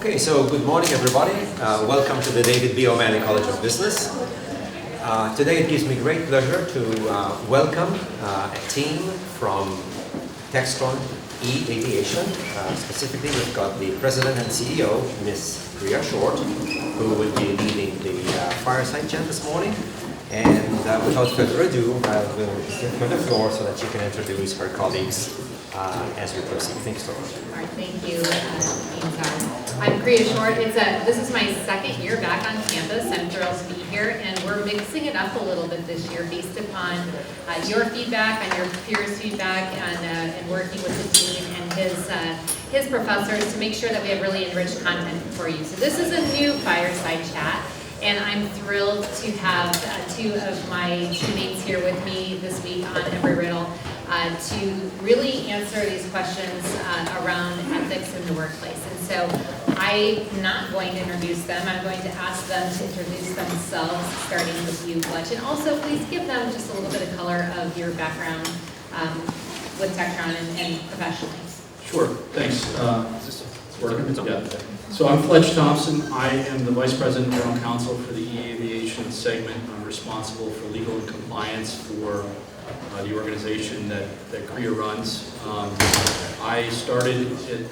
Okay, so good morning everybody. Welcome to the David B. O'Malley College of Business. Today it gives me great pleasure to welcome a team from TEXTRON eAviation. Specifically, we've got the President and CEO, Ms. Kriya Shortt, who will be leading the Fireside chat this morning. And without further ado, I will give her the floor so that she can introduce her colleagues as we proceed. Thanks so much. All right, thank you, I'm Kriya Shortt. This is my second year back on campus. I'm thrilled to be here, and we're mixing it up a little bit this year based upon your feedback and your peers' feedback, and working with the team and his professors to make sure that we have really enriched content for you. So this is a new Fireside chat. And I'm thrilled to have two of my teammates here with me this week on Embry-Riddle to really answer these questions around ethics in the workplace. And so I'm not going to introduce them. I'm going to ask them to introduce themselves, starting with you, Flectch. And also, please give them just a little bit of color of your background with TEXTRON and professionally. Sure, thanks. Is this working? Yeah. So I'm Flectch Thomson. I am the Vice President and General Counsel for the eAviation segment. I'm responsible for legal and compliance for the organization that Kriya runs. I started at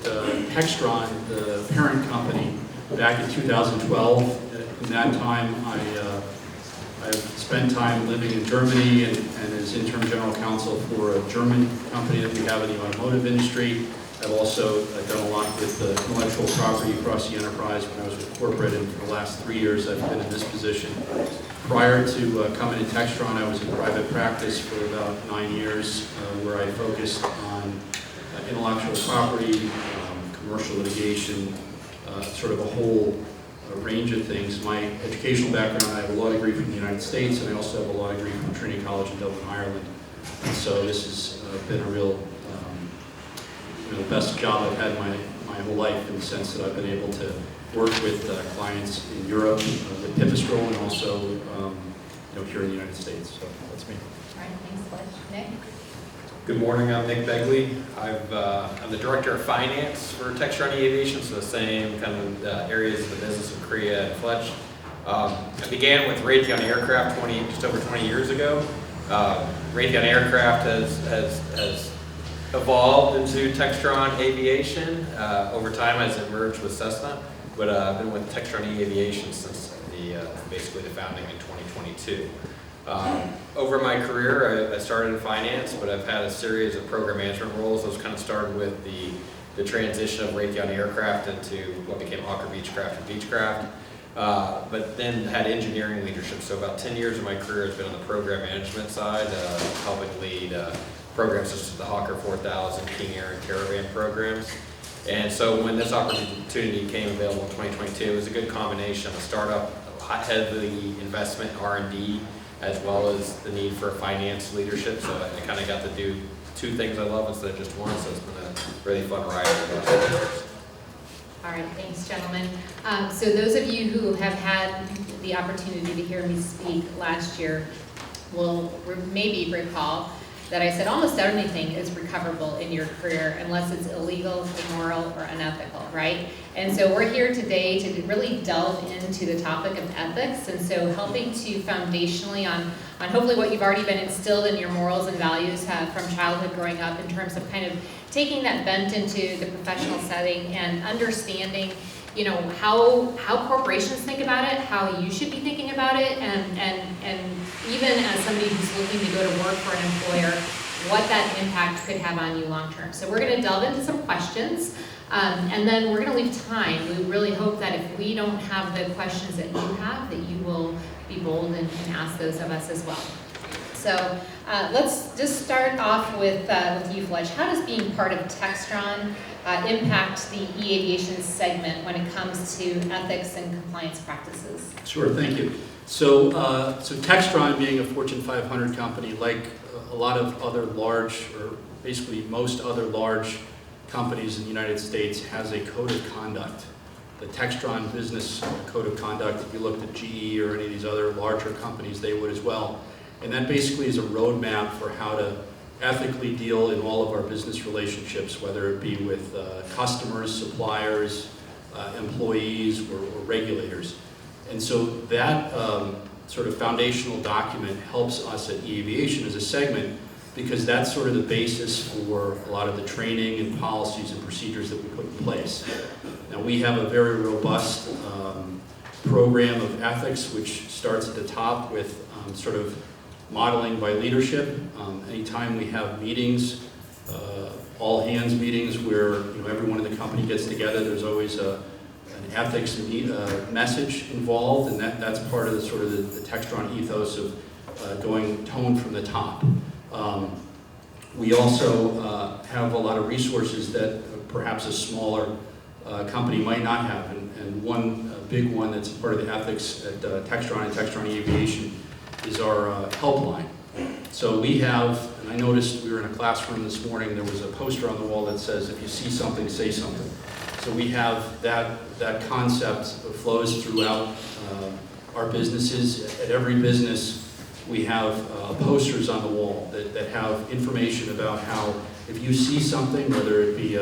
TEXTRON, the parent company, back in 2012. In that time, I spent time living in Germany and as interim general counsel for a German company that we have in the automotive industry. I've also done a lot with intellectual property across the enterprise when I was with corporate, and for the last 3 years I've been in this position. Prior to coming to TEXTRON, I was in private practice for about 9 years, where I focused on intellectual property, commercial litigation, sort of a whole range of things. My educational background, I have a law degree from the United States, and I also have a law degree from Trinity College in Dublin, Ireland. And so this has been a real the best job I've had my whole life, in the sense that I've been able to work with clients in Europe with TEXTRON, and also here in the United States. So that's me. All right, thanks, Flectch. Nick? Good morning, I'm Nick Begley. I'm the Director of Finance for TEXTRON eAviation, so the same kind of areas of the business of Kriya and Flectch. I began with Raytheon Aircraft just over 20 years ago. Raytheon Aircraft has evolved into TEXTRON Aviation over time as it merged with Cessna, but I've been with TEXTRON eAviation since basically the founding in 2022. Over my career, I started in finance, but I've had a series of program management roles. Those kind of started with the transition of Raytheon Aircraft into what became Hawker Beechcraft and Beechcraft, but then had engineering leadership. So about 10 years of my career has been on the program management side, helping lead programs such as the Hawker 4000, King Air, and Caravan programs. And so when this opportunity came available in 2022, it was a good combination of a startup, heavily investment in R&D, as well as the need for finance leadership. So I kind of got to do two things I love instead of just one, so it's been a really fun ride over the last 10 years. All right, thanks, gentlemen. So those of you who have had the opportunity to hear me speak last year will maybe recall that I said almost everything is recoverable in your career unless it's illegal, immoral, or unethical, right? And so we're here today to really delve into the topic of ethics, and so helping to foundationally on hopefully what you've already been instilled in your morals and values from childhood growing up, in terms of kind of taking that bent into the professional setting and understanding how corporations think about it, how you should be thinking about it, and even as somebody who's looking to go to work for an employer, what that impact could have on you long term. So we're going to delve into some questions, and then we're going to leave time. We really hope that if we don't have the questions that you have, that you will be bold and ask those of us as well. So let's just start off with you, Flectch. How does being part of TEXTRON impact the eAviation segment when it comes to ethics and compliance practices? Sure, thank you. So TEXTRON, being a Fortune 500 company, like a lot of other large, or basically most other large companies in the United States, has a code of conduct. The TEXTRON business code of conduct, if you looked at GE or any of these other larger companies, they would as well. And that basically is a roadmap for how to ethically deal in all of our business relationships, whether it be with customers, suppliers, employees or regulators. And so that sort of foundational document helps us at eAviation as a segment, because that's sort of the basis for a lot of the training and policies and procedures that we put in place. Now, we have a very robust program of ethics, which starts at the top with sort of modeling by leadership. Anytime we have meetings, all hands meetings where everyone in the company gets together, there's always an ethics message involved, and that's part of the sort of the TEXTRON ethos of going tone from the top. We also have a lot of resources that perhaps a smaller company might not have, and one big one that's part of the ethics at TEXTRON and TEXTRON eAviation is our helpline. So we have, and I noticed we were in a classroom this morning, there was a poster on the wall that says, if you see something, say something. So we have that concept flows throughout our businesses. At every business, we have posters on the wall that have information about how, if you see something, whether it be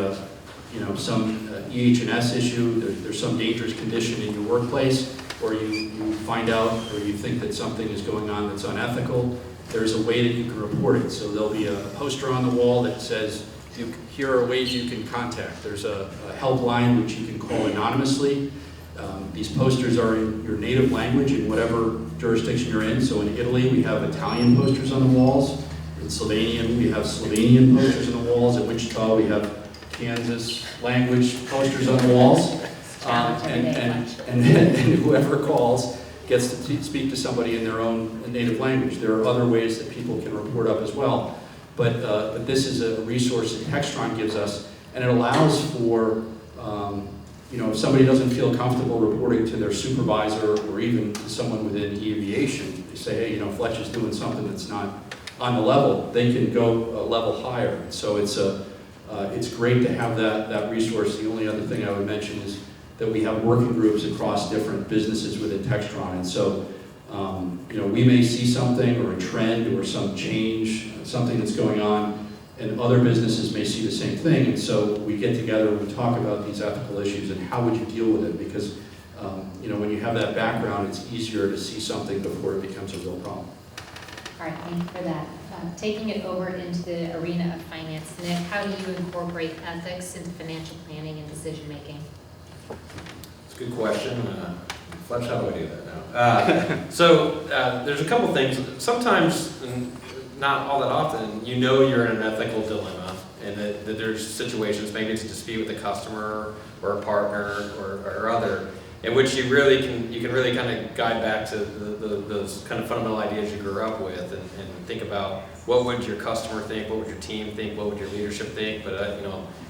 some EH&S issue, there's some dangerous condition in your workplace, or you find out or you think that something is going on that's unethical, there's a way that you can report it. So there'll be a poster on the wall that says, here are ways you can contact. There's a helpline which you can call anonymously. These posters are in your native language in whatever jurisdiction you're in. So in Italy, we have Italian posters on the walls. In Slovenian, we have Slovenian posters on the walls. In Wichita, we have Kansas language posters on the walls. And whoever calls gets to speak to somebody in their own native language. There are other ways that people can report up as well. But this is a resource that TEXTRON gives us, and it allows for, if somebody doesn't feel comfortable reporting to their supervisor or even to someone within eAviation, they say, hey, Flectch is doing something that's not on the level, they can go a level higher. And so it's great to have that resource. The only other thing I would mention is that we have working groups across different businesses within TEXTRON. And so, we may see something or a trend or some change, something that's going on, and other businesses may see the same thing. And so we get together and we talk about these ethical issues and how would you deal with it? Because, when you have that background, it's easier to see something before it becomes a real problem. All right, thank you for that. Taking it over into the arena of finance, Nick, how do you incorporate ethics into financial planning and decision making? It's a good question. Fletch, how do I do that now? There's a couple things. Sometimes, and not all that often, you're in an ethical dilemma, and that there's situations, maybe it's a dispute with a customer or a partner or other, in which you can really kind of guide back to those kind of fundamental ideas you grew up with, and think about what would your customer think, what would your team think, what would your leadership think. But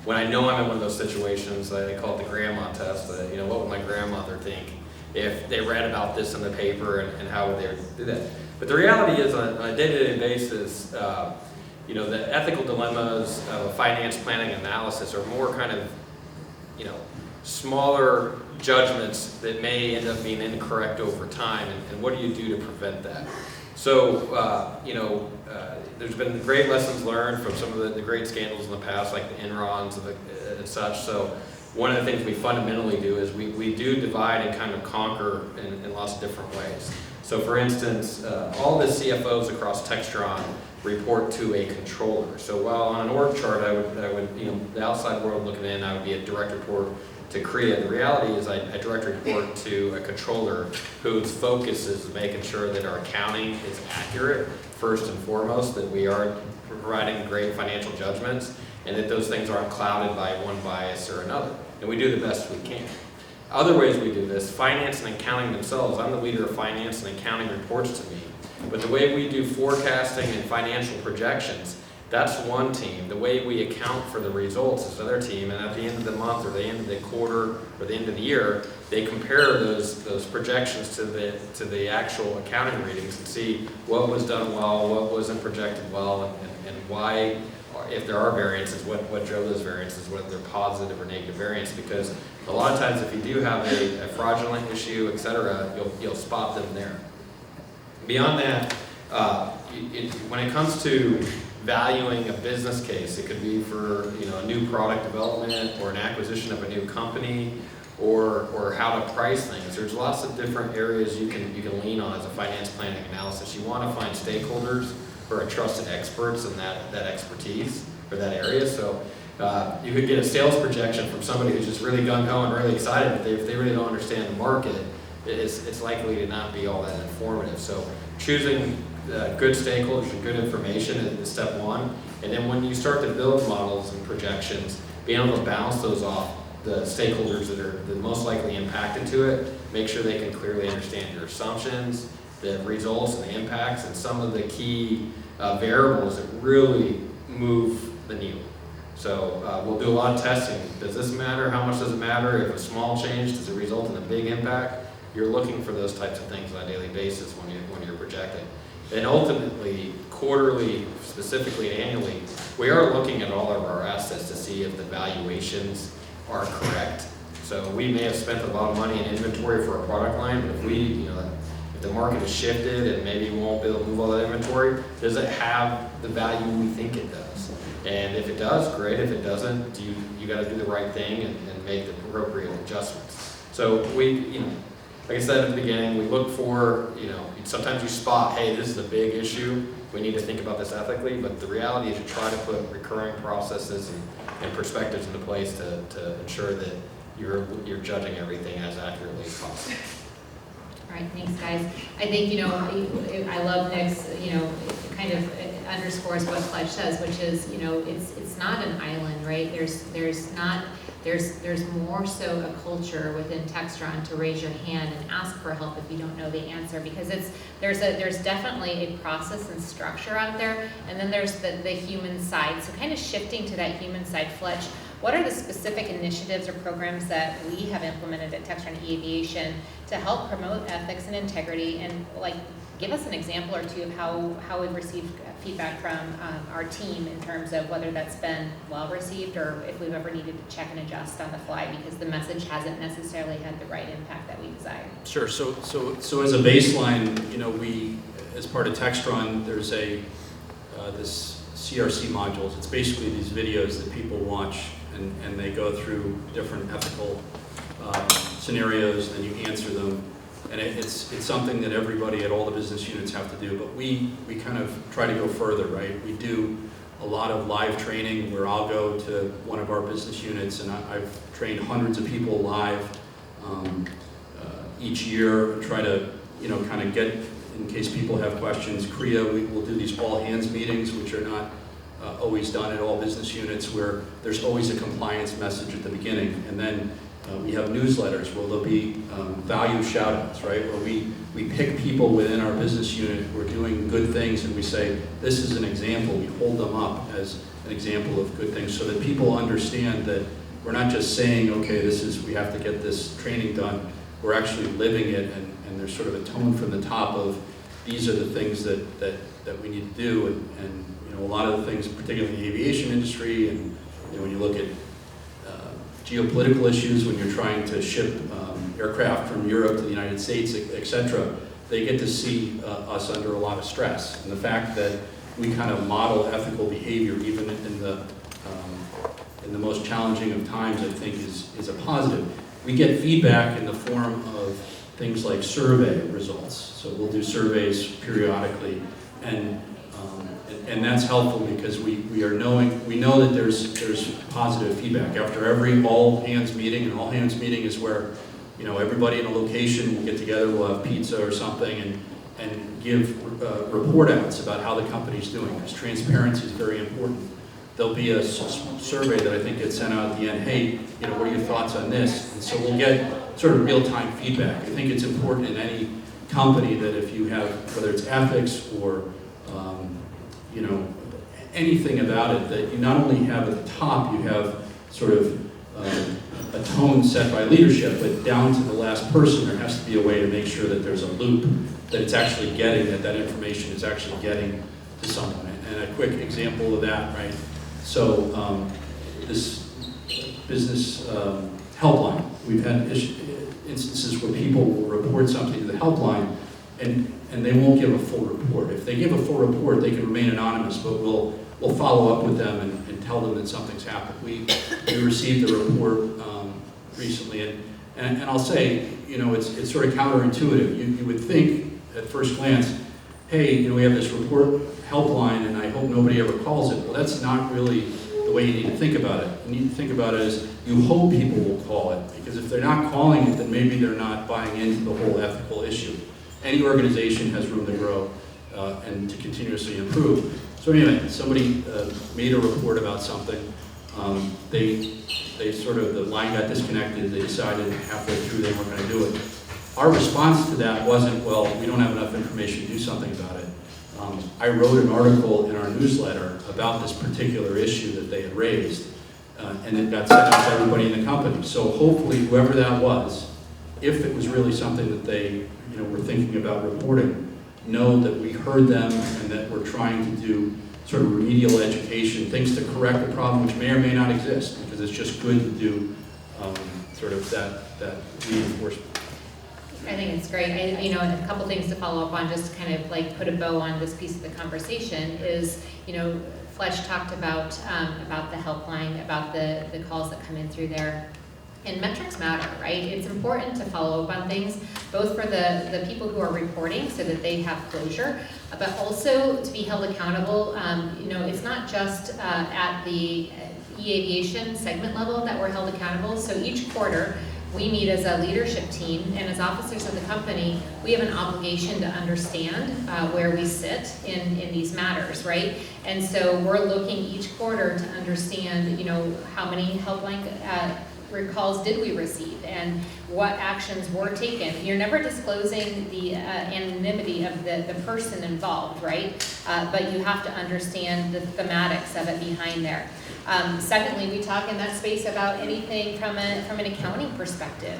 when I know I'm in one of those situations, I call it the grandma test. What would my grandmother think if they read about this in the paper, and how would they do that? But the reality is, on a day-to-day basis, the ethical dilemmas of finance planning analysis are more kind of, smaller judgments that may end up being incorrect over time, and what do you do to prevent that? So, there's been great lessons learned from some of the great scandals in the past, like the Enrons and such. So one of the things we fundamentally do is we do divide and kind of conquer in lots of different ways. So for instance, all the CFOs across TEXTRON report to a controller. So while on an org chart, I would the outside world looking in, I would be a direct report to Kriya. The reality is I direct report to a controller whose focus is making sure that our accounting is accurate, first and foremost, that we are providing great financial judgments, and that those things aren't clouded by one bias or another. And we do the best we can. Other ways we do this, finance and accounting themselves, I'm the leader of finance and accounting reports to me. But the way we do forecasting and financial projections, that's one team. The way we account for the results is another team, and at the end of the month or the end of the quarter or the end of the year, they compare those projections to the actual accounting readings and see what was done well, what wasn't projected well, and why, if there are variances, what drove those variances, whether they're positive or negative variance. Because a lot of times if you do have a fraudulent issue, etc., you'll spot them there. Beyond that, when it comes to valuing a business case, it could be for a new product development or an acquisition of a new company, or how to price things. There's lots of different areas you can lean on as a finance planning analysis. You want to find stakeholders who are trusted experts in that expertise or that area. So you could get a sales projection from somebody who's just really gung-ho and really excited, but if they really don't understand the market, it's likely to not be all that informative. So choosing good stakeholders and good information is step one. And then when you start to build models and projections, being able to bounce those off the stakeholders that are the most likely impacted to it, make sure they can clearly understand your assumptions, the results and the impacts, and some of the key variables that really move the needle. So we'll do a lot of testing. Does this matter? How much does it matter? If a small change, does it result in a big impact? You're looking for those types of things on a daily basis when you're projecting. And ultimately, quarterly, specifically and annually, we are looking at all of our assets to see if the valuations are correct. So we may have spent a lot of money in inventory for a product line, but if the market has shifted and maybe we won't be able to move all that inventory, does it have the value we think it does? And if it does, great. If it doesn't, you got to do the right thing and make the appropriate adjustments. So like I said at the beginning, we look for, sometimes you spot, hey, this is a big issue. We need to think about this ethically, but the reality is you try to put recurring processes and perspectives into place to ensure that you're judging everything as accurately as possible. All right, thanks, guys. I think, I love Nick's, it kind of underscores what Flectch says, which is, it's not an island, right? There's more so a culture within TEXTRON to raise your hand and ask for help if you don't know the answer, because there's definitely a process and structure out there, and then there's the human side. So kind of shifting to that human side, Flectch, what are the specific initiatives or programs that we have implemented at TEXTRON eAviation to help promote ethics and integrity, and give us an example or two of how we've received feedback from our team in terms of whether that's been well received or if we've ever needed to check and adjust on the fly because the message hasn't necessarily had the right impact that we desire. Sure. So as a baseline, we, as part of TEXTRON, there's this CRC modules. It's basically these videos that people watch and they go through different ethical scenarios, and you answer them. And it's something that everybody at all the business units have to do, but we kind of try to go further, right? We do a lot of live training where I'll go to one of our business units, and I've trained hundreds of people live each year, try to, kind of get, in case people have questions. Kriya, we will do these all hands meetings, which are not always done at all business units, where there's always a compliance message at the beginning, and then we have newsletters where there'll be value shout-outs, right? Where we pick people within our business unit who are doing good things, and we say, this is an example. We hold them up as an example of good things so that people understand that we're not just saying, okay, we have to get this training done. We're actually living it, and there's sort of a tone from the top of these are the things that we need to do, and a lot of the things, particularly in the aviation industry, and when you look at geopolitical issues, when you're trying to ship aircraft from Europe to the United States, etc., they get to see us under a lot of stress. And the fact that we kind of model ethical behavior, even in the most challenging of times, I think is a positive. We get feedback in the form of things like survey results. So we'll do surveys periodically, and that's helpful because we know that there's positive feedback after every all hands meeting. An all hands meeting is where everybody in a location will get together, we'll have pizza or something, and give report outs about how the company's doing, because transparency is very important. There'll be a survey that I think gets sent out at the end. Hey, what are your thoughts on this? And so we'll get sort of real-time feedback. I think it's important in any company that if you have, whether it's ethics or anything about it, that you not only have at the top, you have sort of a tone set by leadership, but down to the last person, there has to be a way to make sure that there's a loop, that it's actually getting, that information is actually getting to someone. And a quick example of that, right? So this business helpline, we've had instances where people will report something to the helpline, and they won't give a full report. If they give a full report, they can remain anonymous, but we'll follow up with them and tell them that something's happened. We received a report recently, And I'll say, you know, it's sort of counterintuitive. You would think at first glance, hey, you know, we have this report helpline and I hope nobody ever calls it. Well, that's not really the way you need to think about it. You need to think about it as you hope people will call it, because if they're not calling it, then maybe they're not buying into the whole ethical issue. Any organization has room to grow and to continuously improve. So anyway, somebody made a report about something. They sort of, the line got disconnected. They decided halfway through they weren't going to do it. Our response to that wasn't, well, we don't have enough information to do something about it. I wrote an article in our newsletter about this particular issue that they had raised, and it got sent out to everybody in the company. So hopefully whoever that was, if it was really something that they were thinking about reporting, know that we heard them and that we're trying to do sort of remedial education, things to correct the problem which may or may not exist, because it's just good to do sort of that reinforcement. I think it's great. And a couple things to follow up on, just to kind of like put a bow on this piece of the conversation is, Flectch talked about the helpline, about the calls that come in through there. And metrics matter, right? It's important to follow up on things, both for the people who are reporting so that they have closure, but also to be held accountable. It's not just at the eAviation segment level that we're held accountable. So each quarter, we meet as a leadership team, and as officers of the company, we have an obligation to understand where we sit in these matters, right? And so we're looking each quarter to understand, how many helpline calls did we receive and what actions were taken. You're never disclosing the anonymity of the person involved, right? But you have to understand the thematics of it behind there. Secondly, we talk in that space about anything from an accounting perspective.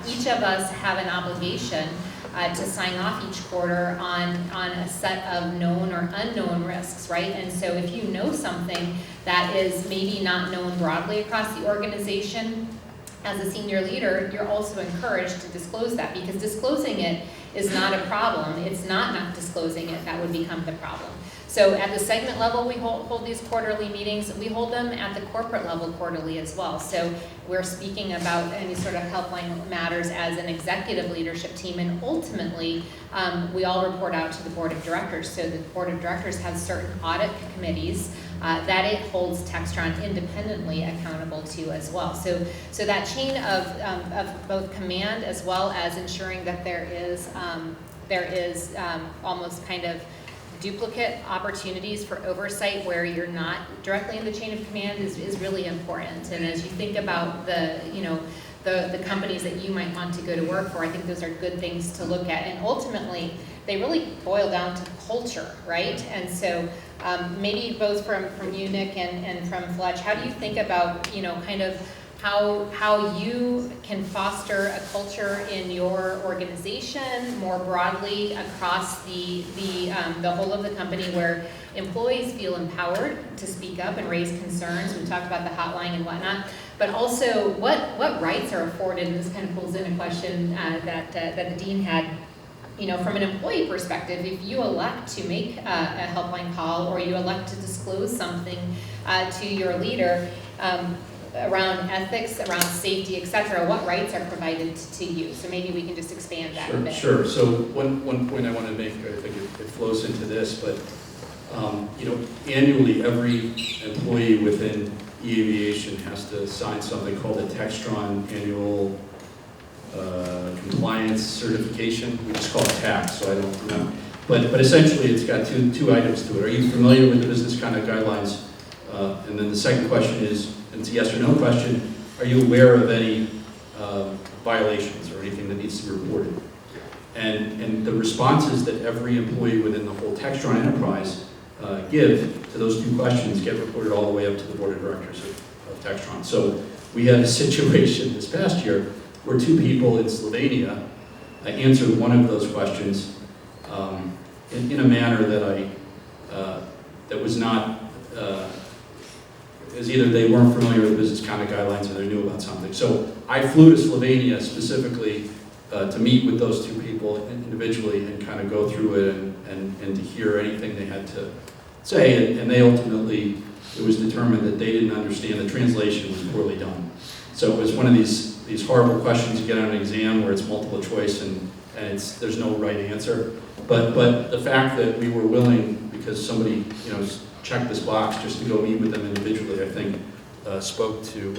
Each of us have an obligation to sign off each quarter on a set of known or unknown risks, right? And so if you know something that is maybe not known broadly across the organization, as a senior leader, you're also encouraged to disclose that, because disclosing it is not a problem. It's not disclosing it that would become the problem. So at the segment level, we hold these quarterly meetings. We hold them at the corporate level quarterly as well. So we're speaking about any sort of helpline matters as an executive leadership team, and ultimately, we all report out to the board of directors. So the board of directors has certain audit committees that it holds TEXTRON independently accountable to as well. So that chain of both command as well as ensuring that there is almost kind of duplicate opportunities for oversight where you're not directly in the chain of command is really important. And as you think about the companies that you might want to go to work for, I think those are good things to look at. And ultimately, they really boil down to culture, right? And so maybe both from you, Nick, and from Flectch, how do you think about, kind of how you can foster a culture in your organization more broadly across the whole of the company, where employees feel empowered to speak up and raise concerns? We talked about the hotline and whatnot, but also what rights are afforded, and this kind of pulls in a question that the dean had. From an employee perspective, if you elect to make a helpline call or you elect to disclose something to your leader, around ethics, around safety, et cetera, what rights are provided to you? So maybe we can just expand that a bit. Sure. So one point I want to make, I think it flows into this, but annually every employee within eAviation has to sign something called a TEXTRON annual compliance certification. We just call it TAC, so I don't know. But essentially it's got two items to it. Are you familiar with the business conduct guidelines? And then the second question is, and it's a yes or no question, are you aware of any violations or anything that needs to be reported? And the responses that every employee within the whole TEXTRON enterprise give to those two questions get reported all the way up to the board of directors of TEXTRON. So we had a situation this past year where two people in Slovenia answered one of those questions in a manner that was not, as either they weren't familiar with the business conduct guidelines or they knew about something. So I flew to Slovenia specifically to meet with those two people individually and kind of go through it and to hear anything they had to say. And they ultimately, it was determined that they didn't understand the translation was poorly done. So it was one of these these horrible questions you get on an exam where it's multiple choice and there's no right answer. But the fact that we were willing, because somebody checked this box just to go meet with them individually, I think spoke to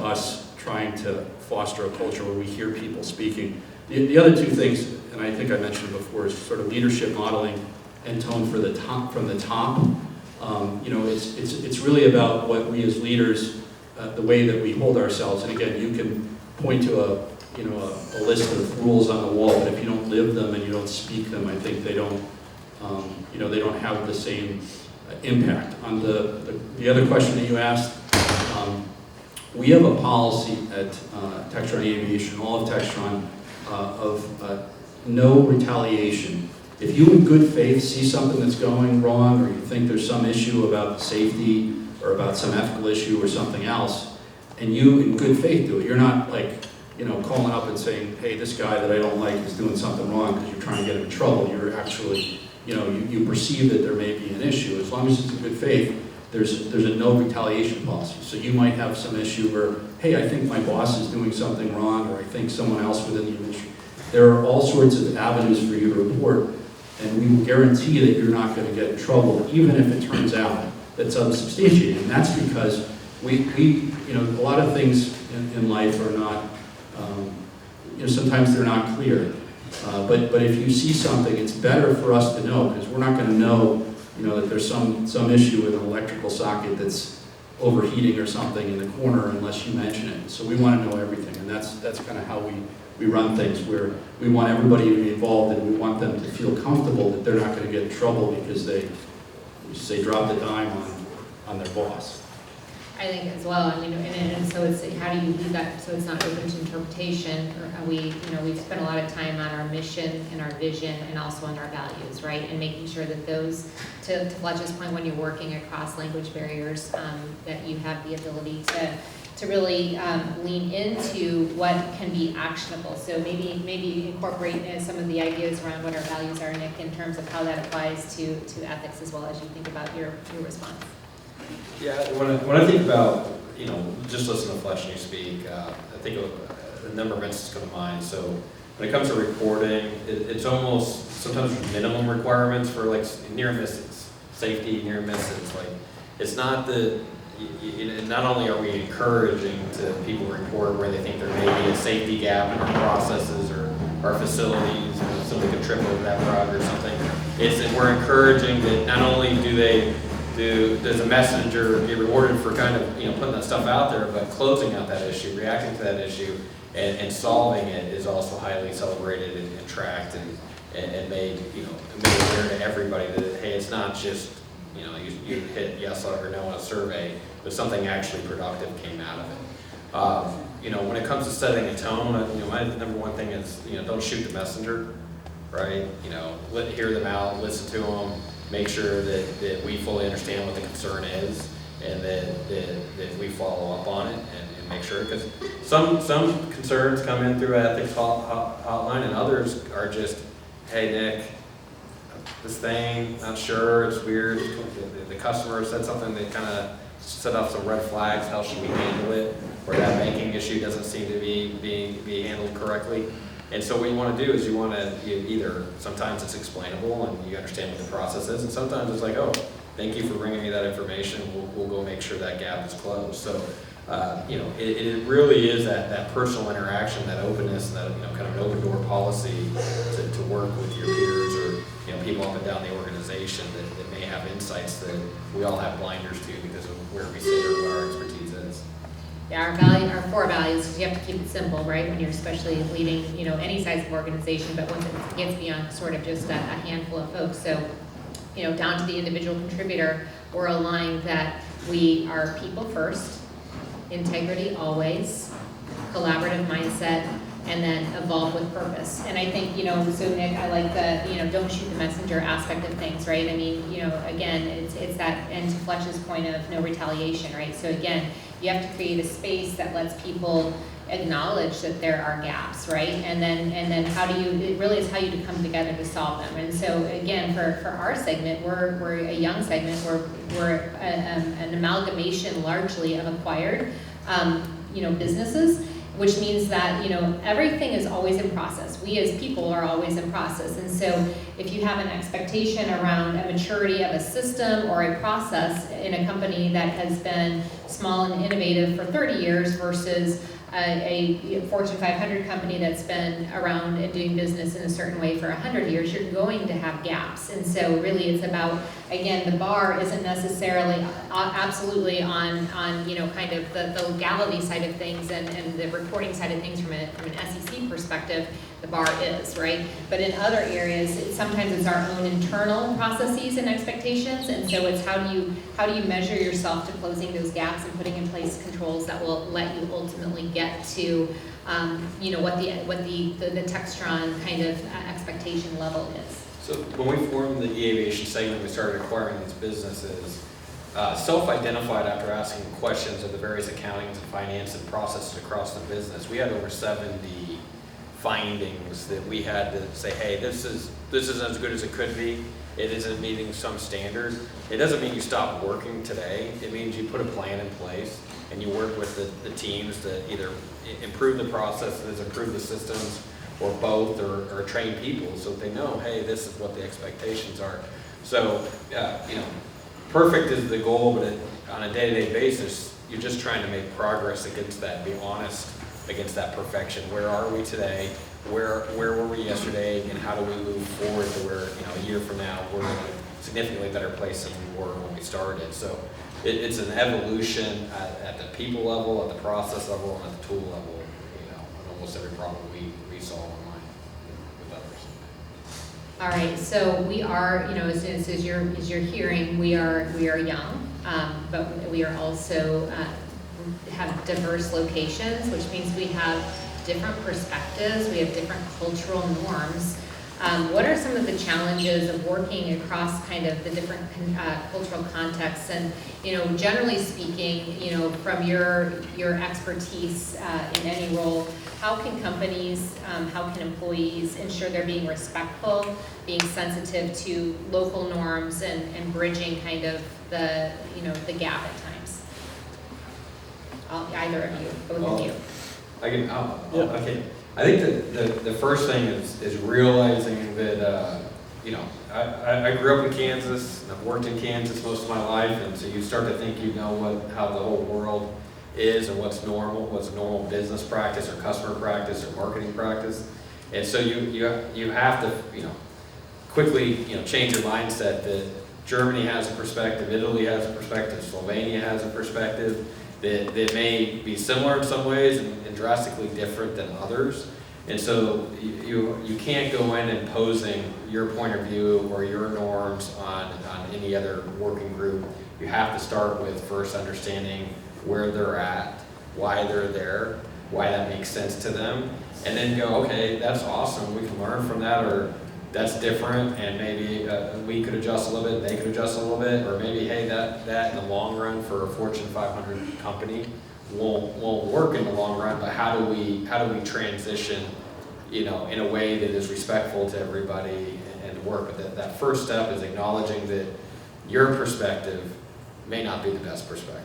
us trying to foster a culture where we hear people speaking. The other two things, and I think I mentioned before, is sort of leadership modeling and tone from the top. It's really about what we as leaders, the way that we hold ourselves. And again, you can point to a list of rules on the wall, but if you don't live them and you don't speak them, I think they don't have the same impact. On the other question that you asked, we have a policy at TEXTRON Aviation, all of TEXTRON, of no retaliation. If you in good faith see something that's going wrong, or you think there's some issue about safety or about some ethical issue or something else, and you in good faith do it, you're not like, calling up and saying, hey, this guy that I don't like is doing something wrong because you're trying to get him in trouble. You're actually, you perceive that there may be an issue. As long as it's in good faith, there's a no retaliation policy. So you might have some issue where, hey, I think my boss is doing something wrong, or I think someone else within the industry. There are all sorts of avenues for you to report, and we will guarantee that you're not going to get in trouble, even if it turns out that's unsubstantiated. And that's because a lot of things in life are not, sometimes they're not clear. But if you see something, it's better for us to know, because we're not going to know, that there's some issue with an electrical socket that's overheating or something in the corner unless you mention it. So we want to know everything, and that's kind of how we run things, where we want everybody to be involved, and we want them to feel comfortable that they're not going to get in trouble because they drop the dime on their boss. I think as well, and so it's, how do you leave that so it's not open to interpretation? Or we've spent a lot of time on our mission and our vision and also on our values, right? And making sure that those, to Fletch's point, when you're working across language barriers, that you have the ability to really lean into what can be actionable. So maybe incorporate some of the ideas around what our values are, Nick, in terms of how that applies to ethics as well as you think about your response. Yeah, when I think about, just listen to Flectch and you speak, I think a number of instances come to mind. So when it comes to reporting, it's almost, sometimes there's minimum requirements for like near misses, safety near misses. Like, it's not not only are we encouraging to people report where they think there may be a safety gap in our processes or our facilities, or somebody could trip over that rug or something. It's that we're encouraging that not only does a messenger get rewarded for kind of putting that stuff out there, but closing out that issue, reacting to that issue, and solving it is also highly celebrated and tracked and made aware to everybody that, hey, it's not just you hit yes or no on a survey, but something actually productive came out of it. When it comes to setting a tone, my number one thing is don't shoot the messenger, right? Hear them out, listen to them. Make sure that we fully understand what the concern is, and that we follow up on it and make sure, because some concerns come in through ethics hotline, and others are just, hey Nick, this thing, not sure, it's weird. The customer said something that kind of set off some red flags. How should we handle it? Or that banking issue doesn't seem to be handled correctly. And so what you want to do is you want to either, sometimes it's explainable and you understand what the process is, and sometimes it's like, oh, thank you for bringing me that information, we'll go make sure that gap is closed. So, it really is that personal interaction, that openness, that kind of an open door policy to work with your peers or people up and down the organization that may have insights that we all have blinders to because of where we sit or what our expertise is. Yeah, our core values, because you have to keep it simple, right, when you're especially leading, any size of organization, but once it gets beyond sort of just a handful of folks. So, down to the individual contributor, we're aligned that we are people first, integrity always, collaborative mindset, and then evolve with purpose. And I think, so Nick, I like the, don't shoot the messenger aspect of things, right? I mean, again, it's that, and to Fletch's point of no retaliation, right? So again, you have to create a space that lets people acknowledge that there are gaps, right? And then how do you, it really is how you come together to solve them. And so again, for our segment, we're a young segment, we're an amalgamation largely of acquired. businesses, which means that, everything is always in process. We as people are always in process. And so if you have an expectation around a maturity of a system or a process in a company that has been small and innovative for 30 years versus a Fortune 500 company that's been around and doing business in a certain way for 100 years, you're going to have gaps. And so really it's about, again, the bar isn't necessarily absolutely on kind of the legality side of things and the reporting side of things from an SEC perspective. The bar is, right? But in other areas, sometimes it's our own internal processes and expectations, and so it's how do you measure yourself to closing those gaps and putting in place controls that will let you ultimately get to, what the TEXTRON kind of expectation level is. So when we formed the eAviation segment, we started acquiring these businesses, self-identified after asking questions of the various accountings and finance and processes across the business. We had over 70 findings that we had to say, hey, this isn't as good as it could be. It isn't meeting some standard. It doesn't mean you stop working today. It means you put a plan in place and you work with the teams to either improve the processes, improve the systems, or both, or train people so that they know, hey, this is what the expectations are. So, perfect is the goal, but on a day-to-day basis, you're just trying to make progress against that, be honest against that perfection. Where are we today? Where were we yesterday? And how do we move forward to where, a year from now, we're in a significantly better place than we were when we started. So it's an evolution at the people level, at the process level, and at the tool level, on almost every problem we solve online with others. All right, so we are, as you're hearing, we are young, but we are also have diverse locations, which means we have different perspectives, we have different cultural norms. What are some of the challenges of working across kind of the different cultural contexts? And generally speaking, from your expertise in any role, how can companies, how can employees ensure they're being respectful, being sensitive to local norms, and bridging kind of the gap at times? Either of you, both of you. Okay. I think that the first thing is realizing that, I grew up in Kansas, and I've worked in Kansas most of my life, and so you start to think how the whole world is and what's normal business practice or customer practice or marketing practice. And so you have to, quickly, change your mindset that Germany has a perspective, Italy has a perspective, Slovenia has a perspective, that may be similar in some ways and drastically different than others. And so you can't go in imposing your point of view or your norms on any other working group. You have to start with first understanding where they're at, why they're there, why that makes sense to them, and then go, okay, that's awesome, we can learn from that, or that's different, and maybe we could adjust a little bit, they could adjust a little bit, or maybe, hey, that in the long run for a Fortune 500 company won't work in the long run, but how do we transition, in a way that is respectful to everybody and work with it. That first step is acknowledging that your perspective may not be the best perspective.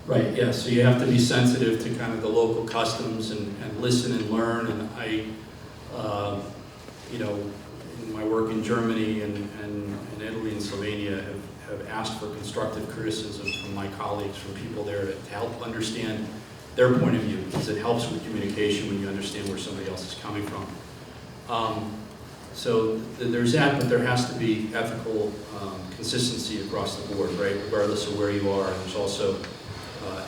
Right, yeah, so you have to be sensitive to kind of the local customs and listen and learn. And I, in my work in Germany and in Italy and Slovenia have asked for constructive criticism from my colleagues, from people there to help understand their point of view, because it helps with communication when you understand where somebody else is coming from. So there's that, but there has to be ethical consistency across the board, right, regardless of where you are. And there's also,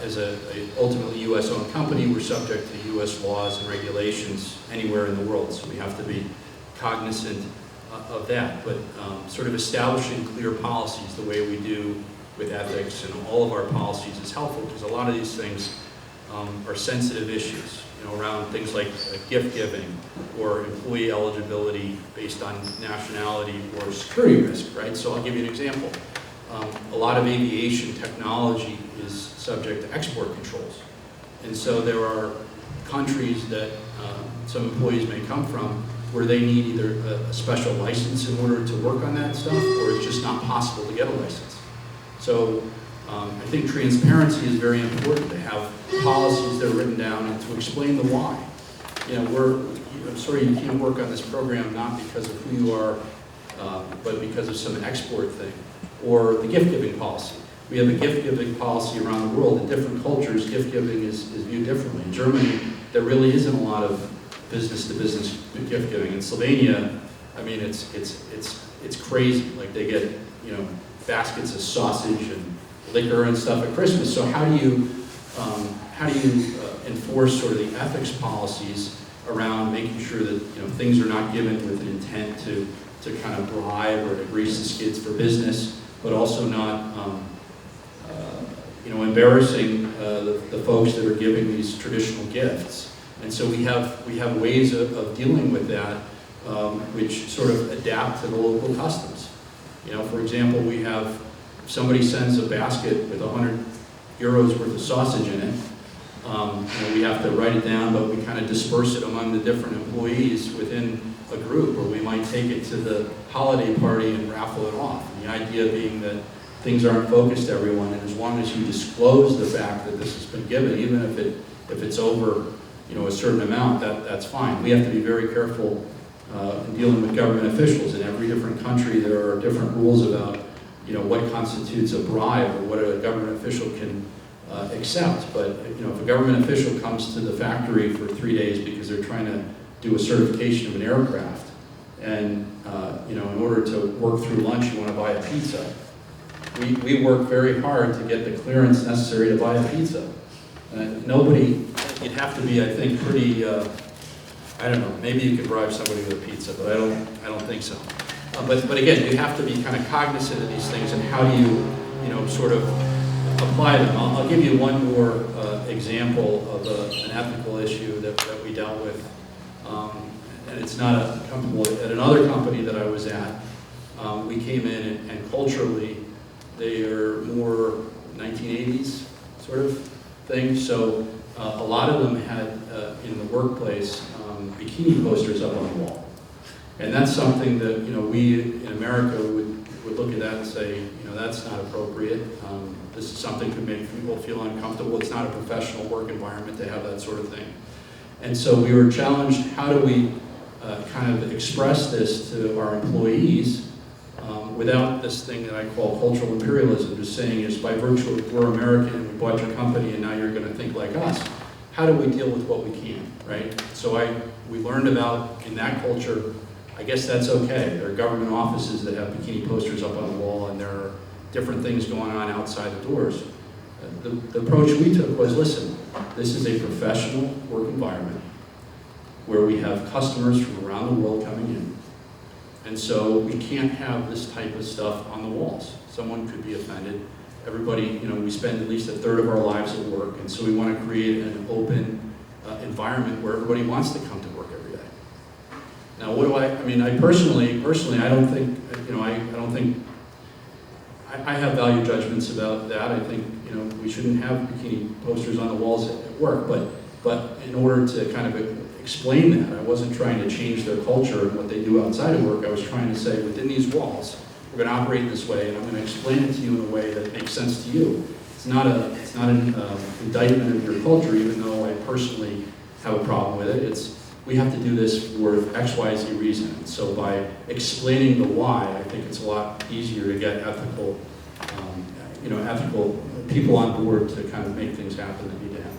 as a ultimately U.S.-owned company, we're subject to U.S. laws and regulations anywhere in the world, so we have to be cognizant of that. But sort of establishing clear policies the way we do with ethics and all of our policies is helpful, because a lot of these things are sensitive issues, around things like gift giving or employee eligibility based on nationality or security risk, right? So I'll give you an example. A lot of aviation technology is subject to export controls. And so there are countries that some employees may come from where they need either a special license in order to work on that stuff, or it's just not possible to get a license. So I think transparency is very important, to have policies that are written down and to explain the why. I'm sorry you can't work on this program not because of who you are, but because of some export thing. Or the gift-giving policy. We have a gift-giving policy around the world. In different cultures, gift-giving is viewed differently. In Germany, there really isn't a lot of business-to-business gift-giving. In Slovenia, I mean, it's crazy. Like, they get, baskets of sausage and liquor and stuff at Christmas. So how do you enforce sort of the ethics policies around making sure that things are not given with an intent to kind of bribe or to grease the skids for business, but also not embarrassing the folks that are giving these traditional gifts. And so we have ways of dealing with that, which sort of adapt to the local customs. For example, we have, if somebody sends a basket with 100 euros worth of sausage in it, we have to write it down, but we kind of disperse it among the different employees within a group, or we might take it to the holiday party and raffle it off. And the idea being that things aren't focused to everyone, and as long as you disclose the fact that this has been given, even if it's over a certain amount, that's fine. We have to be very careful in dealing with government officials. In every different country, there are different rules about what constitutes a bribe or what a government official can accept. But if a government official comes to the factory for 3 days because they're trying to do a certification of an aircraft, and in order to work through lunch, you want to buy a pizza. We work very hard to get the clearance necessary to buy a pizza. You'd have to be, I think, pretty. I don't know. Maybe you could bribe somebody with a pizza, but I don't think so. But again, you have to be kind of cognizant of these things, and how do you sort of apply them. I'll give you one more example of an ethical issue that we dealt with. And it's not comfortable. At another company that I was at, we came in and culturally, they are more 1980s sort of thing. So a lot of them had, in the workplace, bikini posters up on the wall. And that's something that, we in America would look at that and say, that's not appropriate. This is something that could make people feel uncomfortable. It's not a professional work environment to have that sort of thing. And so we were challenged, how do we kind of express this to our employees without this thing that I call cultural imperialism, just saying is by virtue of we're American, we bought your company, and now you're going to think like us. How do we deal with what we can, right? So we learned about, in that culture, I guess that's okay. There are government offices that have bikini posters up on the wall, and there are different things going on outside the doors. The approach we took was, listen, this is a professional work environment where we have customers from around the world coming in. And so we can't have this type of stuff on the walls. Someone could be offended. Everybody, we spend at least a third of our lives at work, and so we want to create an open environment where everybody wants to come to work every day. Now, what do I personally, I don't think, I have value judgments about that. I think, we shouldn't have bikini posters on the walls at work, but in order to kind of explain that, I wasn't trying to change their culture and what they do outside of work. I was trying to say, within these walls, we're going to operate this way, and I'm going to explain it to you in a way that makes sense to you. It's not an indictment of your culture, even though I personally have a problem with it. We have to do this for X, Y, Z reason. And so by explaining the why, I think it's a lot easier to get ethical people on board to kind of make things happen that need to happen.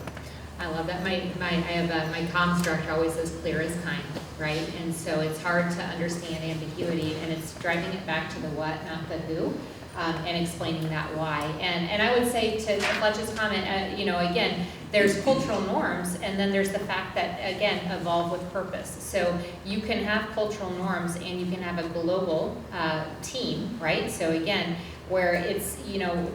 I love that. My comms director always says clear as kind, right? And so it's hard to understand ambiguity, and it's driving it back to the what, not the who, and explaining that why. And I would say to Fletch's comment, again, there's cultural norms, and then there's the fact that, again, evolve with purpose. So you can have cultural norms, and you can have a global team, right? So again, where it's,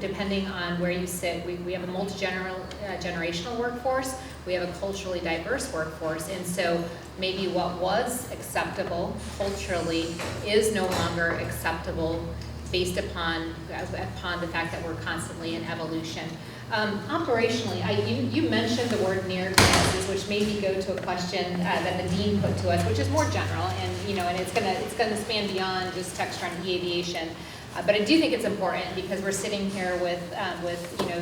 depending on where you sit, we have a multi-generational workforce, we have a culturally diverse workforce, and so maybe what was acceptable culturally is no longer acceptable based upon the fact that we're constantly in evolution. Operationally, you mentioned the word near classes, which made me go to a question that the dean put to us, which is more general, and and it's gonna span beyond just TEXTRON eAviation. But I do think it's important because we're sitting here with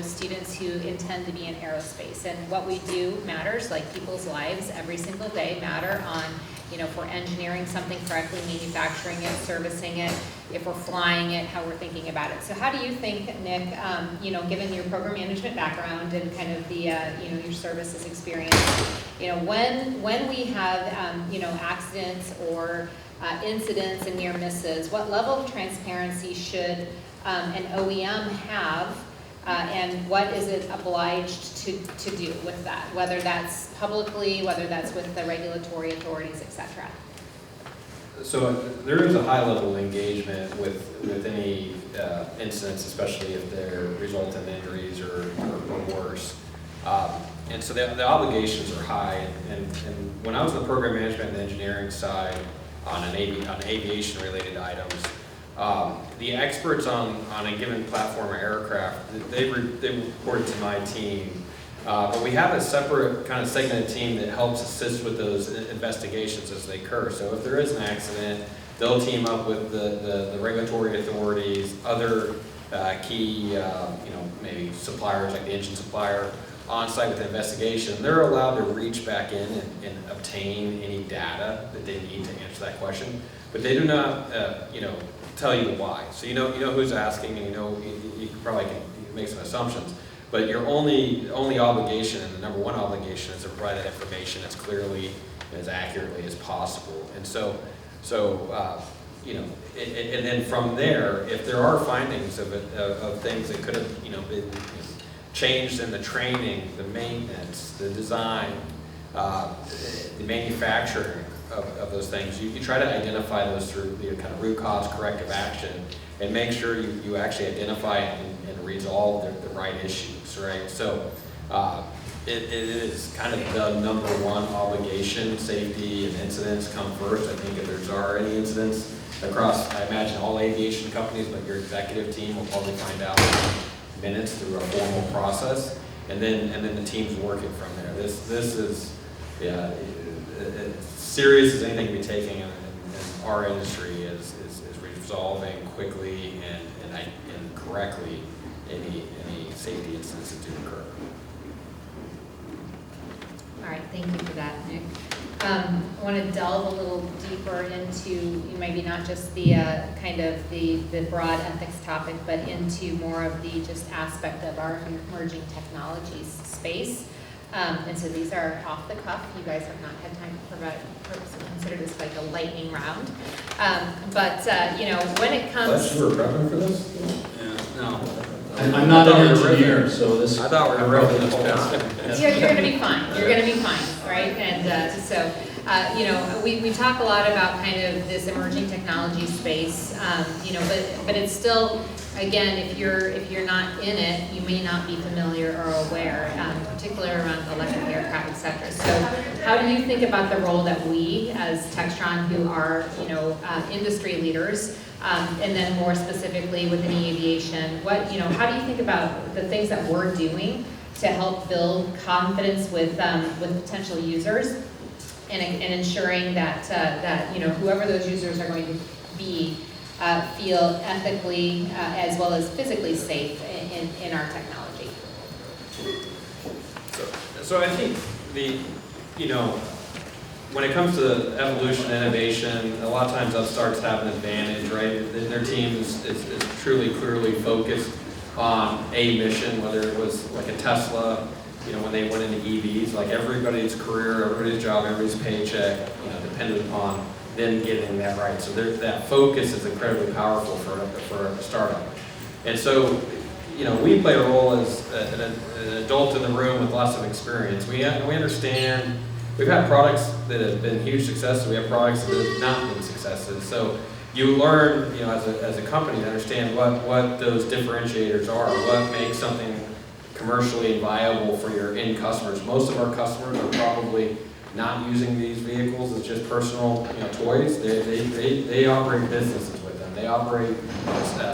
students who intend to be in aerospace, and what we do matters. Like people's lives every single day matter on, if we're engineering something correctly, manufacturing it, servicing it, if we're flying it, how we're thinking about it. So how do you think, Nick, given your program management background and kind of the, your services experience, when we have, accidents or incidents and near misses, what level of transparency should an OEM have, and what is it obliged to do with that, whether that's publicly, whether that's with the regulatory authorities, etc.? So there is a high level of engagement with any incidents, especially if they result in injuries or worse. And so the obligations are high. And when I was in the program management and engineering side on aviation related items, the experts on a given platform or aircraft, they reported to my team. But we have a separate kind of segmented team that helps assist with those investigations as they occur. So if there is an accident, they'll team up with the regulatory authorities, other key, maybe suppliers like the engine supplier on site with the investigation. They're allowed to reach back in and obtain any data that they need to answer that question. But they do not, tell you the why. So you know who's asking, and you probably can make some assumptions. But your only obligation, and the number one obligation, is to provide that information as clearly and as accurately as possible. And so and then from there, if there are findings of things that could have been changed in the training, the maintenance, the design, the manufacturing of those things, you try to identify those through the kind of root cause corrective action, and make sure you actually identify and resolve the right issues, right? So it is kind of the number one obligation. Safety and incidents come first. I think if there are any incidents across, I imagine, all aviation companies, but your executive team will probably find out in minutes through a formal process, and then the team's working from there. This is as serious as anything we're taking in our industry is resolving quickly and correctly any safety incidents that do occur. All right, thank you for that, Nick. I want to delve a little deeper into maybe not just the kind of the broad ethics topic, but into more of the just aspect of our emerging technologies space. And so these are off the cuff. You guys have not had time to consider this like a lightning round. But when it comes, Flectch, you were prepping for this? Yeah, no. I'm not an engineer, so this. I thought we were ripping this whole time. you're going to be fine. You're going to be fine, right? And we talk a lot about kind of this emerging technology space, but it's still, again, if you're not in it, you may not be familiar or aware, particularly around electric aircraft, et cetera. So how do you think about the role that we, as TEXTRON, who are industry leaders, and then more specifically within eAviation, how do you think about the things that we're doing to help build confidence with potential users, and ensuring that whoever those users are going to be feel ethically as well as physically safe in our technology? So I think when it comes to evolution and innovation, a lot of times upstarts have an advantage, right? Their team is truly clearly focused on a mission, whether it was like a Tesla, when they went into EVs, like everybody's career, everybody's job, everybody's paycheck, depended upon them getting that right. So that focus is incredibly powerful for a startup. And so, we play a role as an adult in the room with lots of experience. We understand. We've had products that have been huge successes. We have products that have not been successes. So you learn, as a company, to understand what those differentiators are, what makes something commercially viable for your end customers. Most of our customers are probably not using these vehicles as just personal, toys. They operate businesses with them. They operate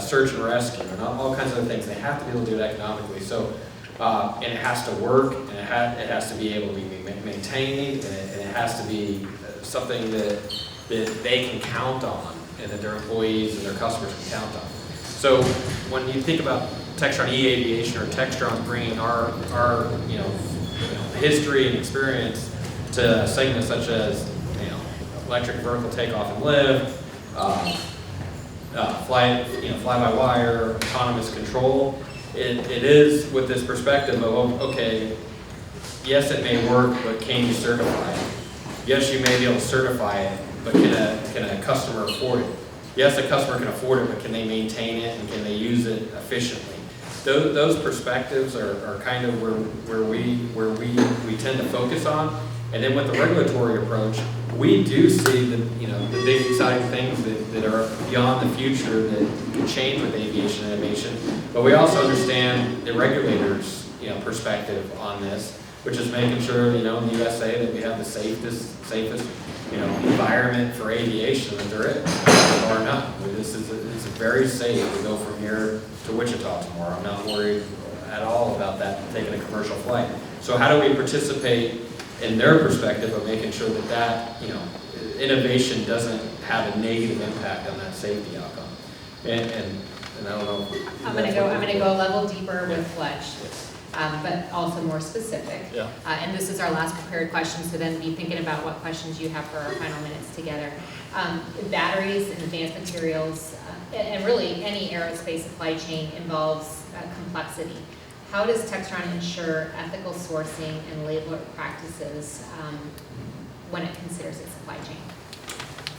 search and rescue and all kinds of things. They have to be able to do it economically. So, and it has to work, and it has to be able to be maintained, and it has to be something that they can count on, and that their employees and their customers can count on. So when you think about TEXTRON eAviation or TEXTRON bringing our history and experience to segments such as electric vertical takeoff and lift, fly-by-wire, autonomous control, it is with this perspective of, okay, yes, it may work, but can you certify it? Yes, you may be able to certify it, but can a customer afford it? Yes, a customer can afford it, but can they maintain it and can they use it efficiently? Those perspectives are kind of where we tend to focus on. And then with the regulatory approach, we do see the big exciting things that are beyond the future that could change with aviation innovation. But we also understand the regulators' perspective on this, which is making sure in the USA that we have the safest environment for aviation that there is, or not. It's very safe to go from here to Wichita tomorrow. I'm not worried at all about that taking a commercial flight. So how do we participate in their perspective of making sure that innovation doesn't have a negative impact on that safety outcome? And I don't know. I'm going to go a level deeper with Flectch. But also more specific. Yeah. And this is our last prepared question, so then be thinking about what questions you have for our final minutes together. Batteries and advanced materials, and really any aerospace supply chain involves complexity. How does TEXTRON ensure ethical sourcing and labor practices when it considers its supply chain?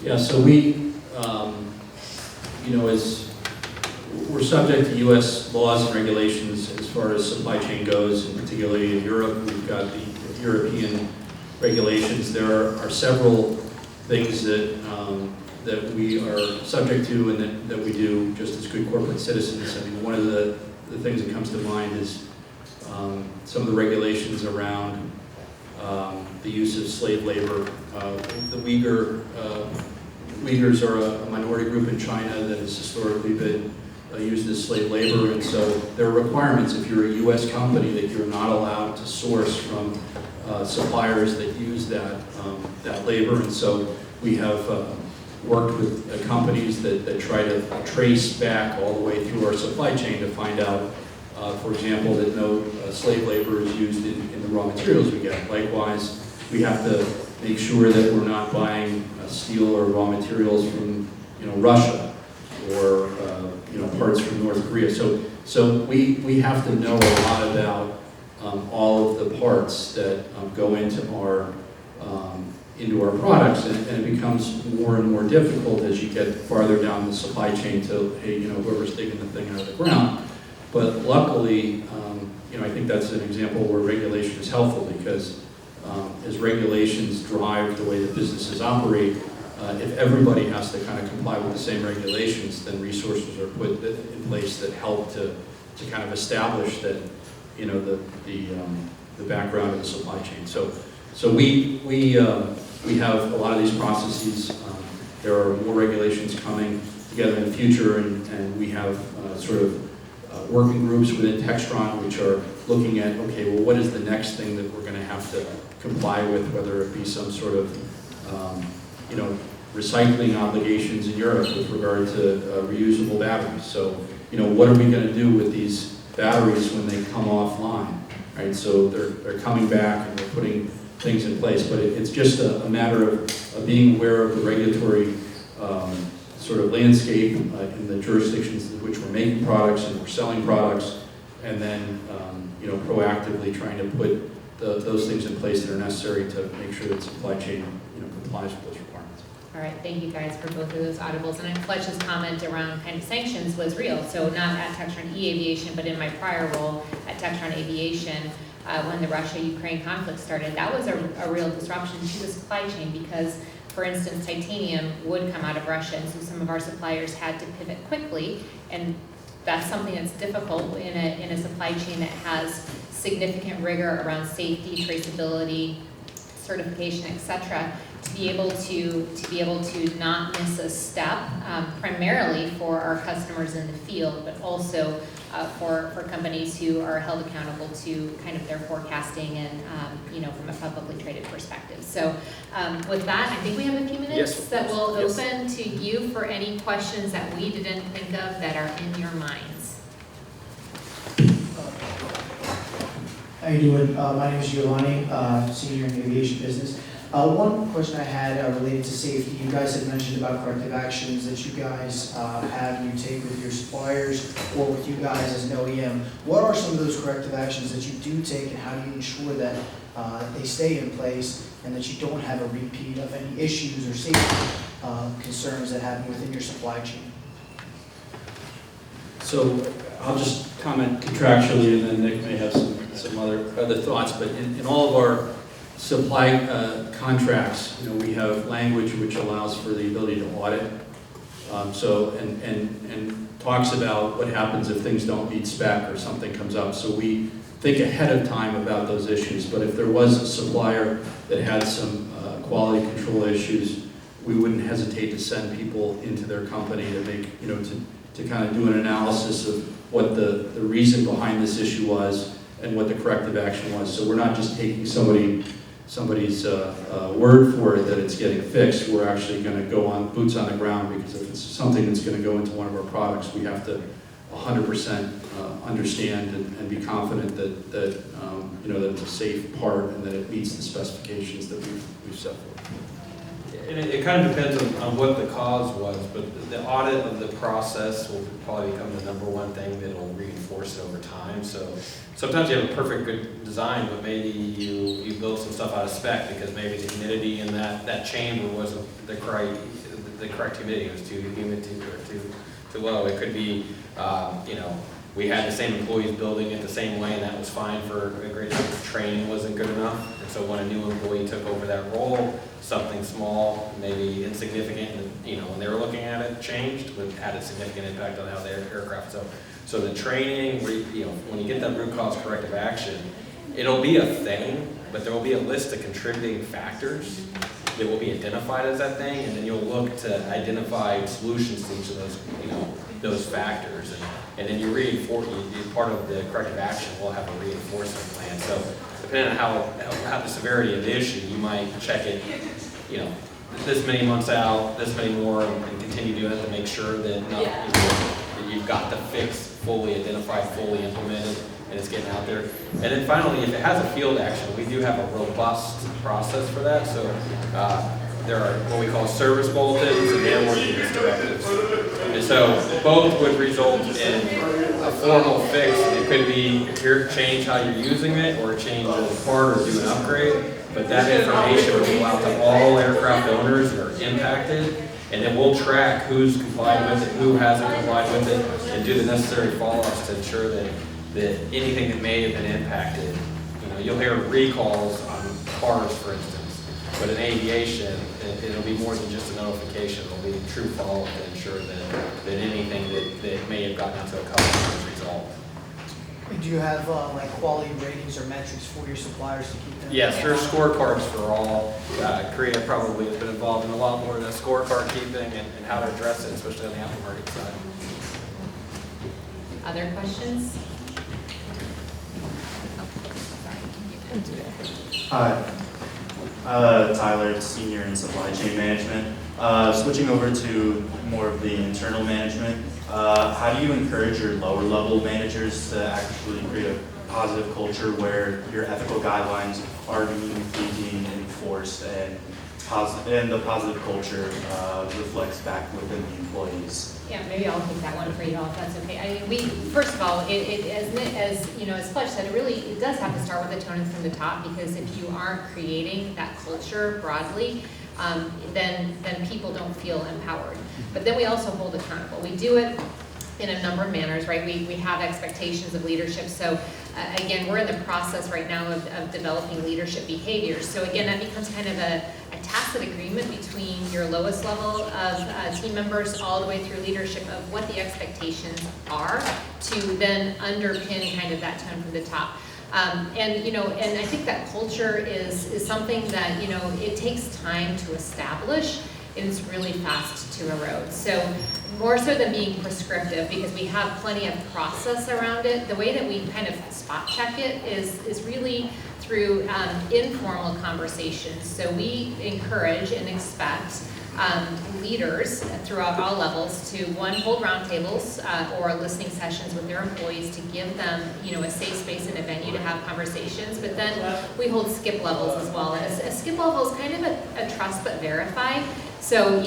Yeah, so we, as we're subject to U.S. laws and regulations as far as supply chain goes, and particularly in Europe, we've got the European regulations. There are several things that we are subject to and that we do just as good corporate citizens. I mean, one of the things that comes to mind is some of the regulations around the use of slave labor. The Uyghurs are a minority group in China that has historically been used as slave labor, and so there are requirements if you're a U.S. company that you're not allowed to source from suppliers that use that labor. And so we have worked with companies that try to trace back all the way through our supply chain to find out, for example, that no slave labor is used in the raw materials we get. Likewise, we have to make sure that we're not buying steel or raw materials from Russia or parts from North Korea. So we have to know a lot about all of the parts that go into our products, and it becomes more and more difficult as you get farther down the supply chain to, hey, whoever's digging the thing out of the ground. But luckily, I think that's an example where regulation is helpful, because as regulations drive the way that businesses operate, if everybody has to kind of comply with the same regulations, then resources are put in place that help to kind of establish that, the background of the supply chain. So we have a lot of these processes. There are more regulations coming together in the future, and we have sort of working groups within TEXTRON which are looking at, okay, well, what is the next thing that we're going to have to comply with, whether it be some sort of recycling obligations in Europe with regard to reusable batteries. So, what are we going to do with these batteries when they come offline, right? So they're coming back and they're putting things in place, but it's just a matter of being aware of the regulatory sort of landscape in the jurisdictions in which we're making products and we're selling products, and then proactively trying to put those things in place that are necessary to make sure that supply chain complies with those requirements. All right, thank you guys for both of those audibles. And Fletch's comment around kind of sanctions was real. So not at TEXTRON eAviation, but in my prior role at TEXTRON Aviation, when the Russia-Ukraine conflict started, that was a real disruption to the supply chain, because, for instance, titanium would come out of Russia, and so some of our suppliers had to pivot quickly, and that's something that's difficult in a supply chain that has significant rigor around safety, traceability, certification, etc. To be able to not miss a step, primarily for our customers in the field, but also for companies who are held accountable to kind of their forecasting and from a publicly traded perspective. So With that, I think we have a few minutes Yes. that we'll Yes. open to you for any questions that we didn't think of that are in your minds. How you doing? My name is Giovanni, senior in the aviation business. One question I had related to safety. You guys had mentioned about corrective actions that you guys have and you take with your suppliers or with you guys as an OEM. What are some of those corrective actions that you do take, and how do you ensure that they stay in place and that you don't have a repeat of any issues or safety concerns that happen within your supply chain? So I'll just comment contractually, and then Nick may have some other thoughts, but in all of our supply contracts, we have language which allows for the ability to audit. And talks about what happens if things don't meet spec or something comes up. So we think ahead of time about those issues. But if there was a supplier that had some quality control issues, we wouldn't hesitate to send people into their company to make, to kind of do an analysis of what the reason behind this issue was and what the corrective action was. So we're not just taking somebody's word for it that it's getting fixed. We're actually going to go on boots on the ground, because if it's something that's going to go into one of our products, we have to 100% understand and be confident that that it's a safe part and that it meets the specifications that we've set forth. And it kind of depends on what the cause was, but the audit of the process will probably become the number one thing that will reinforce it over time. So sometimes you have a perfect good design, but maybe you build some stuff out of spec because maybe the humidity in that chamber wasn't the correct humidity. It was too humid or too low. It could be, we had the same employees building it the same way, and that was fine for a great time. Training wasn't good enough, and so when a new employee took over that role, something small, maybe insignificant, when they were looking at it, changed, but had a significant impact on how their aircraft. So the training, when you get that root cause corrective action, it'll be a thing, but there will be a list of contributing factors that will be identified as that thing, and then you'll look to identify solutions to each of those, those factors. And then you reinforce, part of the corrective action will have a reinforcement plan. So depending on how the severity of the issue, you might check it, this many months out, this many more, and continue doing it to make sure that, that you've got the fix fully identified, fully implemented, and it's getting out there. And then finally, if it has a field action, we do have a robust process for that. So there are what we call service bulletins and airworthiness directives. And so both would result in a formal fix. It could be here, change how you're using it, or change a part, or do an upgrade. But that information will go out to all aircraft owners that are impacted, and then we'll track who's complied with it, who hasn't complied with it, and do the necessary follow-ups to ensure that anything that may have been impacted, you'll hear recalls on cars, for instance. But in aviation, it'll be more than just a notification. It'll be a true follow-up to ensure that anything that may have gotten out to a customer is resolved. Do you have quality ratings or metrics for your suppliers to keep them? Yes, there's scorecards for all. Kriya probably has been involved in a lot more than scorecard keeping and how to address it, especially on the aftermarket side. Other questions? Hi, Tyler, senior in supply chain management. Switching over to more of the internal management, how do you encourage your lower level managers to actually create a positive culture where your ethical guidelines are being enforced and the positive culture reflects back within the employees? Yeah, maybe I'll take that one for you all, if that's okay. I mean, first of all, as Flectch said, it does have to start with the tone from the top, because if you aren't creating that culture broadly, then people don't feel empowered. But then we also hold accountable. We do it in a number of manners, right? We have expectations of leadership. So again, we're in the process right now of developing leadership behaviors. So again, that becomes kind of a tacit agreement between your lowest level of team members all the way through leadership of what the expectations are, to then underpin kind of that tone from the top. And I think that culture is something that, it takes time to establish. it's really fast to erode. So more so than being prescriptive, because we have plenty of process around it, the way that we kind of spot check it is really through informal conversations. So we encourage and expect leaders throughout all levels to, one, hold roundtables or listening sessions with their employees to give them, a safe space and a venue to have conversations. But then we hold skip levels as well. And a skip level is kind of a trust but verify. So,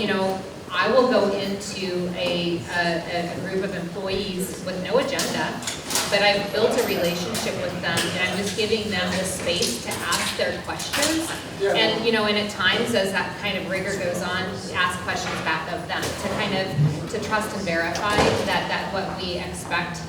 I will go into a group of employees with no agenda, but I've built a relationship with them, and I'm just giving them the space to ask their questions. And, and at times, as that kind of rigor goes on, ask questions back of them to kind of, to trust and verify that what we expect,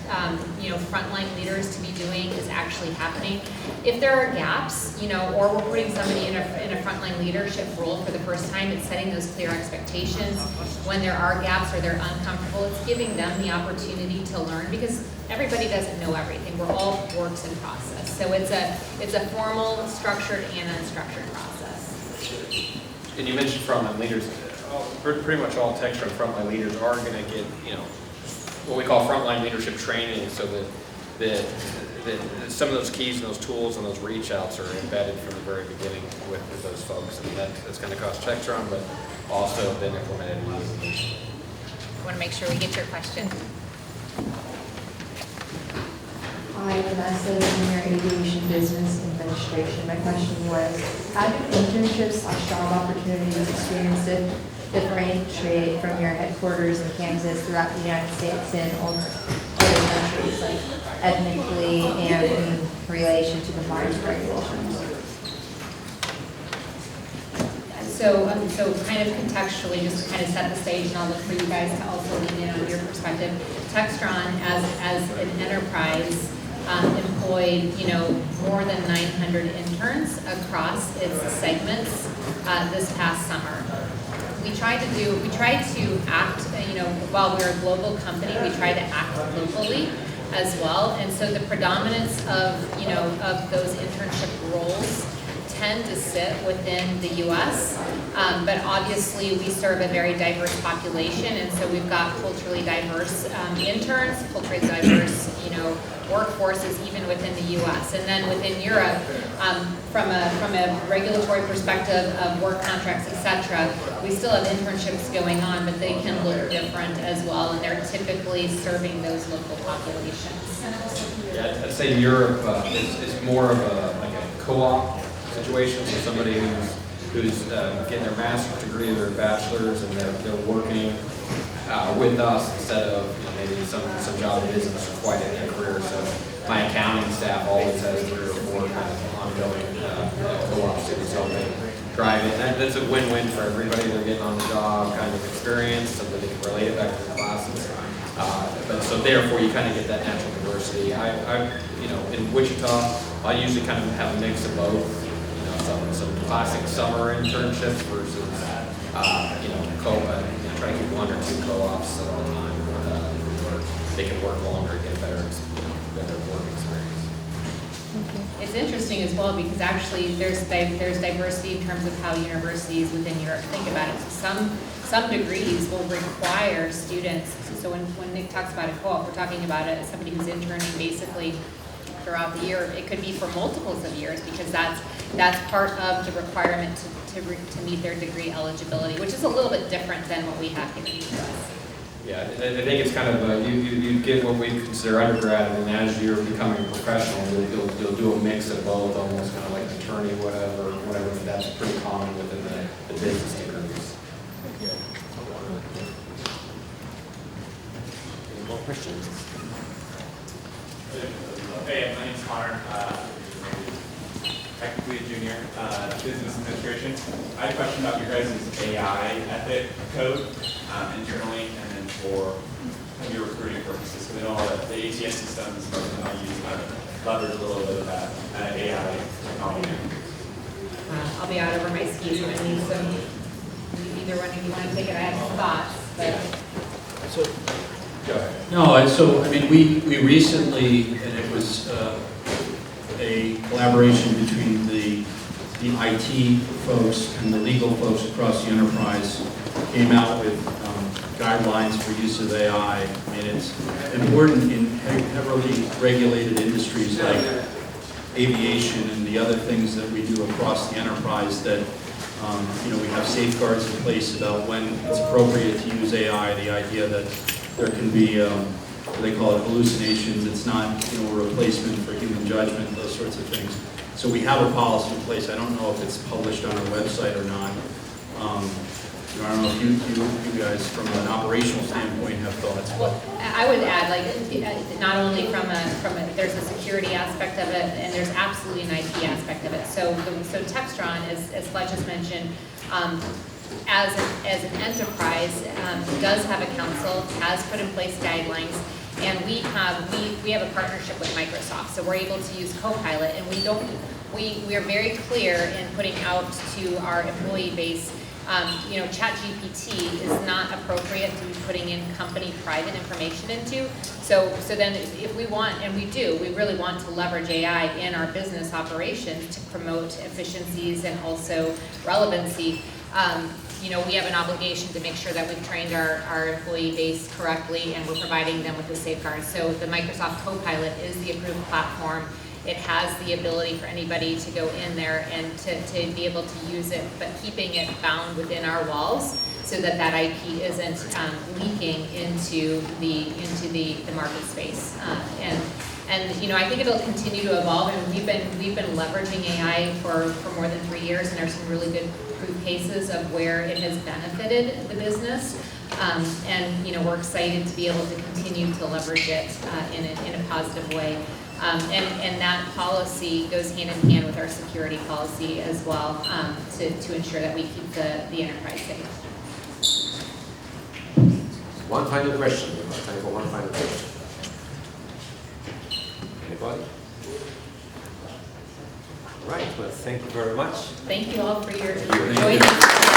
frontline leaders to be doing is actually happening. If there are gaps, or we're putting somebody in a frontline leadership role for the first time, it's setting those clear expectations. When there are gaps or they're uncomfortable, it's giving them the opportunity to learn, because everybody doesn't know everything. We're all works in process. So it's a formal, structured, and unstructured process. And you mentioned frontline leaders. Pretty much all TEXTRON frontline leaders are going to get, what we call frontline leadership training, so that some of those keys and those tools and those reach outs are embedded from the very beginning with those folks. And that's going to cost TEXTRON, but also been implemented in eAviation. I want to make sure we get your question. Hi, Vanessa in your aviation business administration. My question was, how do internships/job opportunities experience differentiate from your headquarters in Kansas throughout the United States and other countries, like ethnically and in relation to the compliance regulations? So kind of contextually, just to kind of set the stage, and I'll look for you guys to also lean in on your perspective. TEXTRON, as an enterprise, employed, more than 900 interns across its segments this past summer. We tried to act, while we're a global company, we try to act locally as well. And so the predominance of, of those internship roles tend to sit within the U.S., but obviously we serve a very diverse population, and so we've got culturally diverse interns, culturally diverse, workforces even within the U.S. And then within Europe, from a regulatory perspective of work contracts, etc., we still have internships going on, but they can look different as well, and they're typically serving those local populations. Yeah, I'd say Europe is more of a co-op situation, so somebody who's getting their master's degree or their bachelor's, and they're working with us instead of maybe some job in business or quite a career. So my accounting staff always has 3 or 4 kind of ongoing co-op students, so they drive it. That's a win-win for everybody. They're getting on the job kind of experience so that they can relate it back to the classes. But so therefore you kind of get that natural diversity. In Wichita, I usually kind of have a mix of both. Some classic summer internships versus, try to keep 1 or 2 co-ops at a time where they can work longer and get better work experience. It's interesting as well, because actually there's diversity in terms of how universities within Europe think about it. Some degrees will require students. So when Nick talks about a co-op, we're talking about somebody who's interning basically throughout the year. It could be for multiples of years, because that's part of the requirement to meet their degree eligibility, which is a little bit different than what we have here in the U.S. Yeah, I think it's kind of you get what we consider undergrad, and then as you're becoming a professional, you'll do a mix of both, almost kind of like an attorney, whatever. That's pretty common within the business degrees. Any more questions? Hey, my name's Connor. Technically a junior, business administration. I had a question about your guys' AI ethic code internally, and then for your recruiting purposes. Because I know that the ATS system is something I use to leverage a little bit of that AI technology. I'll be out over my skis when I need some. Either one of you want to take it, I have some thoughts, but. Go ahead. No, we recently, and it was a collaboration between the the IT folks and the legal folks across the enterprise came out with guidelines for use of AI. I mean, it's important in heavily regulated industries like aviation and the other things that we do across the enterprise that we have safeguards in place about when it's appropriate to use AI. The idea that there can be, they call it hallucinations. It's not, a replacement for human judgment, those sorts of things. So we have a policy in place. I don't know if it's published on our website or not. I don't know if you guys, from an operational standpoint, have thoughts. Well, I would add, not only from there's a security aspect of it, and there's absolutely an IT aspect of it. So TEXTRON, as Flectch has mentioned, as an enterprise, does have a council, has put in place guidelines, and we have a partnership with Microsoft, so we're able to use Copilot, and we are very clear in putting out to our employee base. ChatGPT is not appropriate to be putting in company private information into. So then if we want, and we do, we really want to leverage AI in our business operations to promote efficiencies and also relevancy. We have an obligation to make sure that we've trained our employee base correctly and we're providing them with the safeguards. So the Microsoft Copilot is the approved platform. It has the ability for anybody to go in there and to be able to use it, but keeping it bound within our walls so that IP isn't leaking into the market space. And I think it'll continue to evolve. And we've been leveraging AI for more than 3 years, and there's some really good proof cases of where it has benefited the business. And we're excited to be able to continue to leverage it in a positive way. And that policy goes hand in hand with our security policy as well, to ensure that we keep the enterprise safe. One final question. We have time for one final question. Anybody? All right. Well, thank you very much. Thank you all for your Thank you. joining us.